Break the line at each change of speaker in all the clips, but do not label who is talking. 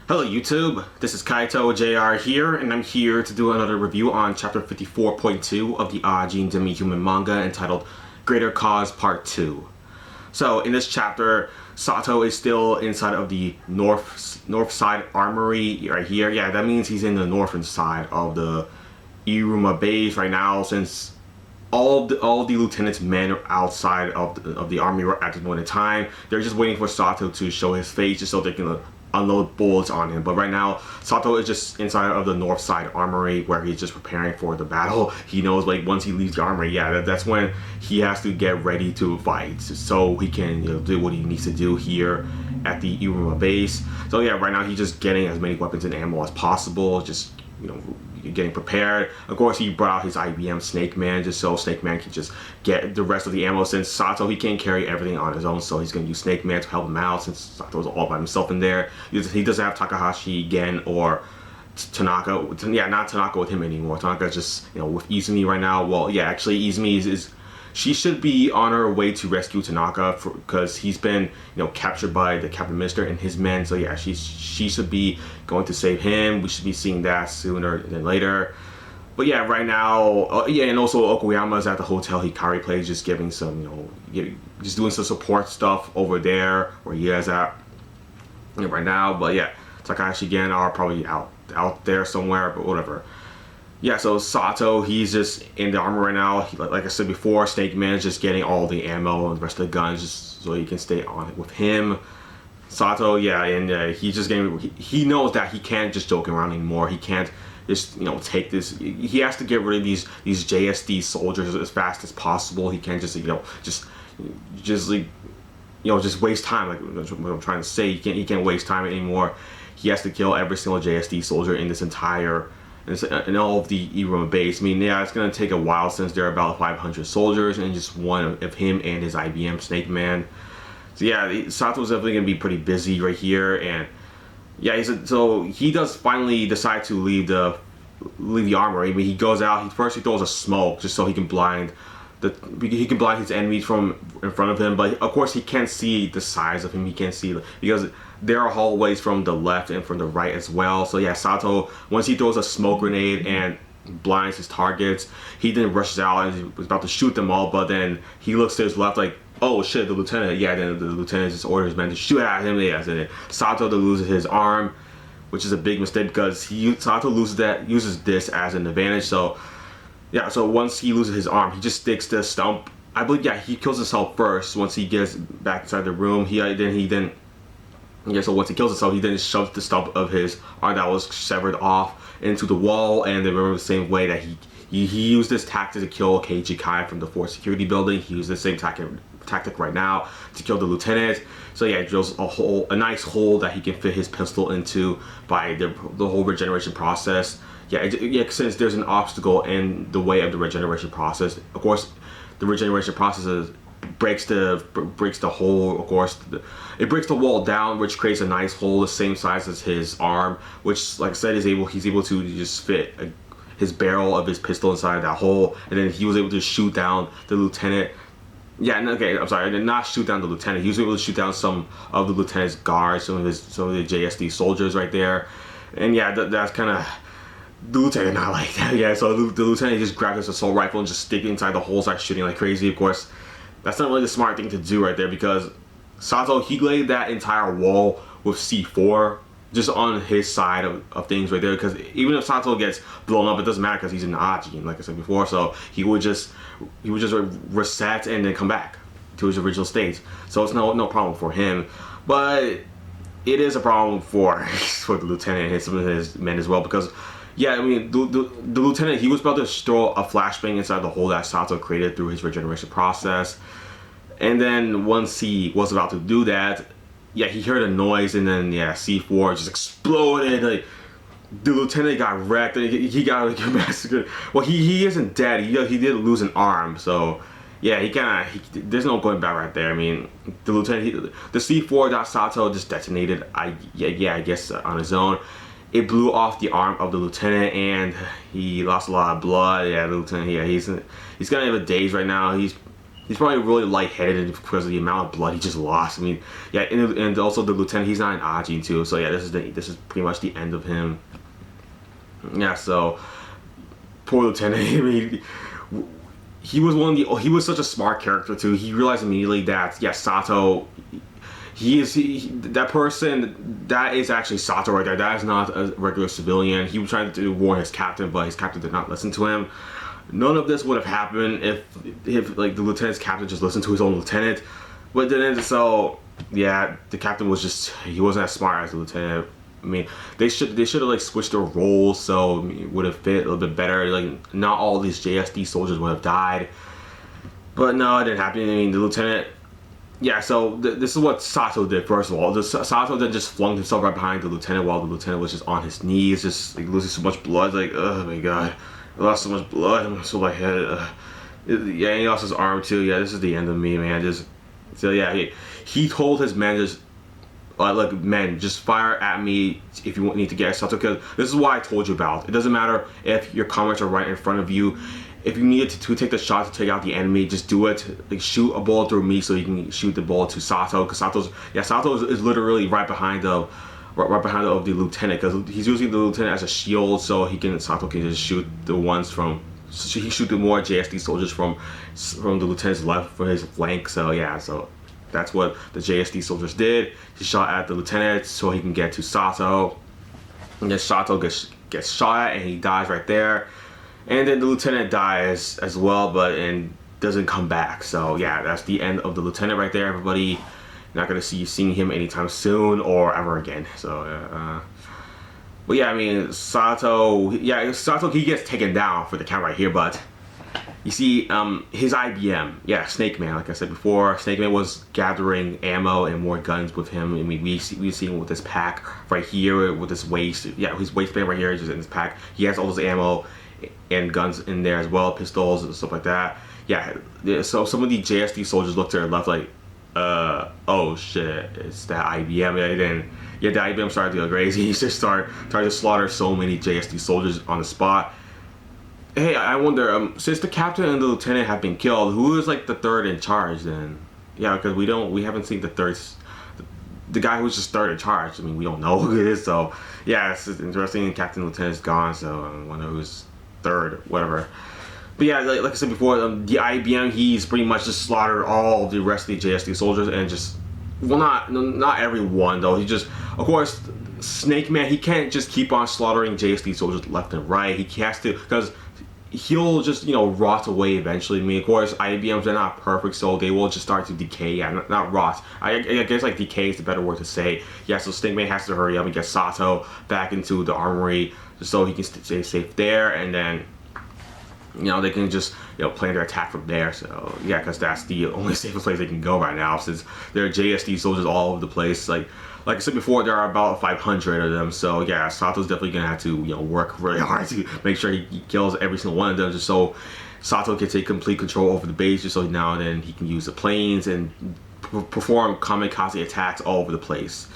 Hello YouTube, this is Kaito JR here, and I'm here to do another review on chapter 54.2 of the Ajin demi-human manga entitled Greater Cause Part 2. So in this chapter, Sato is still inside of the north side armory right here. Yeah, that means he's in the northern side of the Iruma base right now, since all the lieutenant's men are outside of the army at this moment in time. They're just waiting for Sato to show his face just so they can unload bullets on him. But right now, Sato is just inside of the north side armory where he's just preparing for the battle. He knows, like, once he leaves the armory, yeah, that's when he has to get ready to fight, so he can, do what he needs to do here at the Iruma base. So yeah, right now he's just getting as many weapons and ammo as possible, just getting prepared. Of course, he brought out his IBM Snake Man just so Snake Man can just get the rest of the ammo, since Sato, he can't carry everything on his own, so he's going to use Snake Man to help him out since Sato's all by himself in there. He doesn't have Takahashi, Gen, or Tanaka. Yeah, not Tanaka with him anymore. Tanaka's just, with Izumi right now. Well, yeah, actually Izumi is she should be on her way to rescue Tanaka because he's been, captured by the cabinet minister and his men. So yeah, she should be going to save him. We should be seeing that sooner than later. But yeah, right now, yeah, and also Okuyama's at the hotel Hikari plays, just giving some, just doing some support stuff over there where he is at right now. But yeah, Takahashi again are probably out there somewhere, but whatever. Yeah, so Sato, he's just in the armor right now. Like I said before, Snake Man is just getting all the ammo and the rest of the guns just so he can stay on it with him. Sato, yeah, and he's just getting, he knows that he can't just joke around anymore. He can't just, take this. He has to get rid of these JSD soldiers as fast as possible. He can't just, just waste time. Like what I'm trying to say, he can't waste time anymore. He has to kill every single JSD soldier in this entire, in all of the Iruma base. I mean, yeah, it's gonna take a while since there are about 500 soldiers and just one of him and his IBM Snake Man. So yeah, Sato's definitely gonna be pretty busy right here, and yeah, so he does finally decide to leave the armory. I mean, he goes out. First he throws a smoke just so he can blind his enemies from in front of him, but of course he can't see the size of him. He can't see because there are hallways from the left and from the right as well. So yeah, Sato, once he throws a smoke grenade and blinds his targets, he then rushes out and he was about to shoot them all, but then he looks to his left like, oh shit, the lieutenant. Yeah, then the lieutenant just orders his men to shoot at him. Yeah, so then Sato loses his arm, which is a big mistake because Sato uses this as an advantage. So yeah, so once he loses his arm, he just sticks the stump. I believe, yeah, he kills himself first. Once he gets back inside the room, so once he kills himself, he then shoves the stump of his arm that was severed off into the wall. And then remember the same way that he used this tactic to kill Keiji Kai from the Fort Security building. He used the same tactic right now to kill the lieutenant. So yeah, he drills a nice hole that he can fit his pistol into by the whole regeneration process. Yeah, since there's an obstacle in the way of the regeneration process, of course, the regeneration process breaks the hole. Of course, it breaks the wall down, which creates a nice hole the same size as his arm, which, like I said, he's able to just fit his barrel of his pistol inside that hole, and then he was able to shoot down the lieutenant. Yeah, okay, I'm sorry, I did not shoot down the lieutenant. He was able to shoot down some of the lieutenant's guards, some of the JSD soldiers right there, and yeah, that's kind of. The lieutenant not like that. Yeah, so the lieutenant just grabbed his assault rifle and just stick it inside the hole, starts shooting like crazy. Of course, that's not really the smart thing to do right there, because Sato, he laid that entire wall with C4 just on his side of things right there, because even if Sato gets blown up, it doesn't matter because he's in Ajin, like I said before, so he would just reset and then come back to his original state. So it's no problem for him, but it is a problem for the lieutenant and some of his men as well, because yeah, I mean, the lieutenant, he was about to throw a flashbang inside the hole that Sato created through his regeneration process. And then once he was about to do that, yeah, he heard a noise, and then, yeah, C4 just exploded. Like, the lieutenant got wrecked. He got massacred. Well, he isn't dead. He did lose an arm. So, yeah, there's no going back right there. I mean, the lieutenant, the C4 that Sato just detonated, I guess on his own. It blew off the arm of the lieutenant, and he lost a lot of blood. Yeah, the lieutenant, yeah, he's gonna have a daze right now. He's he's probably really lightheaded because of the amount of blood he just lost. I mean, yeah, and also the lieutenant, he's not an Ajin too. So yeah, this is pretty much the end of him. Yeah, so poor lieutenant. I mean, he was such a smart character too. He realized immediately that Sato, that person, that is actually Sato right there. That is not a regular civilian. He was trying to warn his captain, but his captain did not listen to him. None of this would have happened if like the lieutenant's captain just listened to his own lieutenant, but didn't. So yeah, the captain he wasn't as smart as the lieutenant. I mean, they should have like switched their roles so it would have fit a little bit better. Like not all these JSD soldiers would have died, but no, it didn't happen. I mean, the lieutenant. Yeah, so this is what Sato did. First of all, Sato then just flung himself right behind the lieutenant while the lieutenant was just on his knees, just like losing so much blood. Like, oh my god, I lost so much blood. So my head. Yeah, and he lost his arm too. Yeah, this is the end of me, man. So yeah, he told his men look, men, just fire at me if you need to get Sato, because this is what I told you about. It doesn't matter if your comrades are right in front of you. If you needed to take the shot to take out the enemy, just do it. Like shoot a bullet through me so you can shoot the bullet to Sato, because Sato is literally right behind the lieutenant, because he's using the lieutenant as a shield, so Sato can just shoot the ones from. So he shoot the more JSD soldiers from the lieutenant's left for his flank. So yeah, so that's what the JSD soldiers did. He shot at the lieutenant so he can get to Sato, and then Sato gets shot at and he dies right there. And then the lieutenant dies as well, and doesn't come back. So yeah, that's the end of the lieutenant right there. Everybody, not gonna see seeing him anytime soon or ever again. So but yeah, I mean Sato, he gets taken down for the count right here. But you see, his IBM, Snake Man, like I said before, Snake Man was gathering ammo and more guns with him. I mean, we see him with this pack right here, with this waist, his waistband right here, just in this pack. He has all this ammo and guns in there as well, pistols and stuff like that. Yeah, so some of the JSD soldiers looked to their left like, oh shit, it's that IBM. The IBM started to go crazy. He just started to slaughter so many JSD soldiers on the spot. Hey, I wonder, since the captain and the lieutenant have been killed, who is like the third in charge then? Yeah, because we haven't seen the guy who's just third in charge. I mean, we don't know who it is, so yeah, it's interesting. Captain and lieutenant's gone, so I wonder who's third, whatever. But yeah, like I said before, the IBM, he's pretty much just slaughtered all the rest of the JSD soldiers, and just, well, not everyone though. He just, of course, Snake Man, he can't just keep on slaughtering JSD soldiers left and right. He has to, because he'll just, rot away eventually. I mean, of course, IBMs are not perfect, so they will just start to decay. Yeah, not rot. I guess like decay is the better word to say. Yeah, so Snake Man has to hurry up and get Sato back into the armory just so he can stay safe there, and then they can just plan their attack from there. So yeah, because that's the only safest place they can go right now, since there are JSD soldiers all over the place. Like I said before, there are about 500 of them. So yeah, Sato's definitely gonna have to work really hard to make sure he kills every single one of them, just so Sato can take complete control over the base, just so now and then he can use the planes and perform kamikaze attacks all over the place.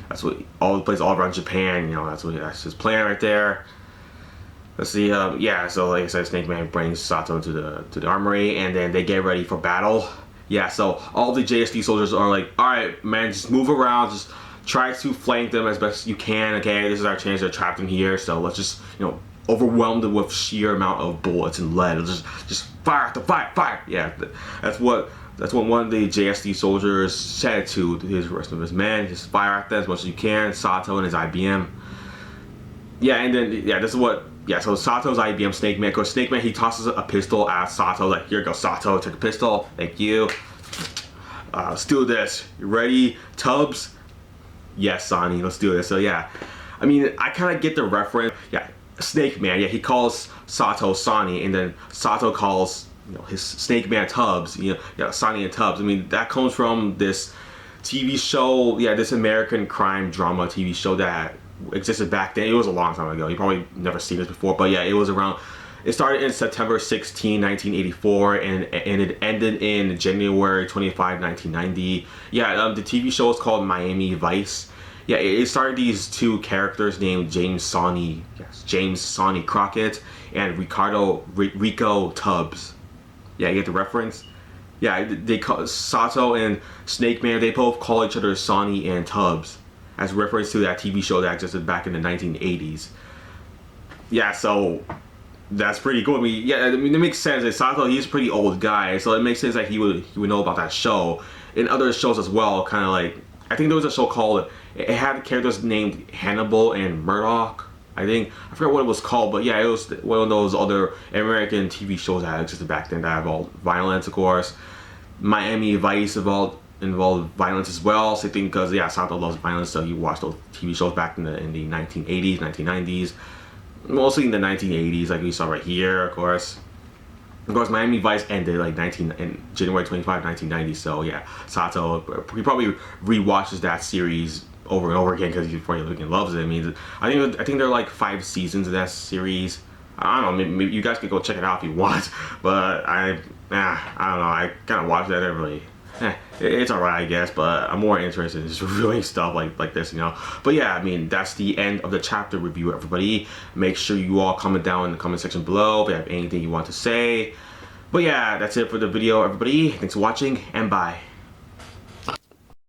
That's what all around Japan. That's his plan right there. Let's see. So like I said, Snake Man brings Sato to the armory, and then they get ready for battle. Yeah, so all the JSD soldiers are like, all right, man, just move around, just try to flank them as best you can. Okay, this is our chance to trap them here. So let's just overwhelm them with sheer amount of bullets and lead. Just fire after fire. Yeah, that's what one of the JSD soldiers said to his rest of his men. Just fire at them as much as you can. Sato and his IBM. Yeah, and then this is what. Yeah, so Sato's IBM Snake Man. Because Snake Man, he tosses a pistol at Sato. Like, here you go, Sato, take a pistol. Thank you. Let's do this. You ready, Tubbs? Yes, Sonny, let's do this. So yeah, I mean, I kind of get the reference. Yeah, Snake Man. Yeah, he calls Sato Sonny, and then Sato calls his Snake Man Tubbs. Sonny and Tubbs. I mean, that comes from this TV show. Yeah, this American crime drama TV show that existed back then. It was a long time ago. You probably never seen this before, but yeah, it was around. It started in September 16, 1984, and it ended in January 25, 1990. Yeah, the TV show is called Miami Vice. Yeah, it started these two characters named James Sonny Crockett and Rico Tubbs. Yeah, you get the reference? Yeah, they call Sato and Snake Man. They both call each other Sonny and Tubbs, as reference to that TV show that existed back in the 1980s. Yeah, so that's pretty cool. I mean, it makes sense. Like, Sato, he's a pretty old guy, so it makes sense that he would know about that show. In other shows as well, kind of like, I think there was a show called, it had characters named Hannibal and Murdoch. I forgot what it was called, but yeah, it was one of those other American TV shows that existed back then that involved violence, of course. Miami Vice involved violence as well. So I think because, yeah, Sato loves violence, so he watched those TV shows back in the 1980s, 1990s. Mostly in the 1980s, like we saw right here, of course. Of course, Miami Vice ended like January 25, 1990. So yeah, Sato, he probably rewatches that series over and over again because he probably freaking loves it. I mean, I think there are like 5 seasons of that series. I don't know, maybe you guys could go check it out if you want. But I don't know. I kind of watched that every. It's alright, I guess, but I'm more interested in just reviewing stuff like this, you know. But yeah, I mean, that's the end of the chapter review, everybody. Make sure you all comment down in the comment section below if you have anything you want to say. But yeah, that's it for the video, everybody. Thanks for watching, and bye.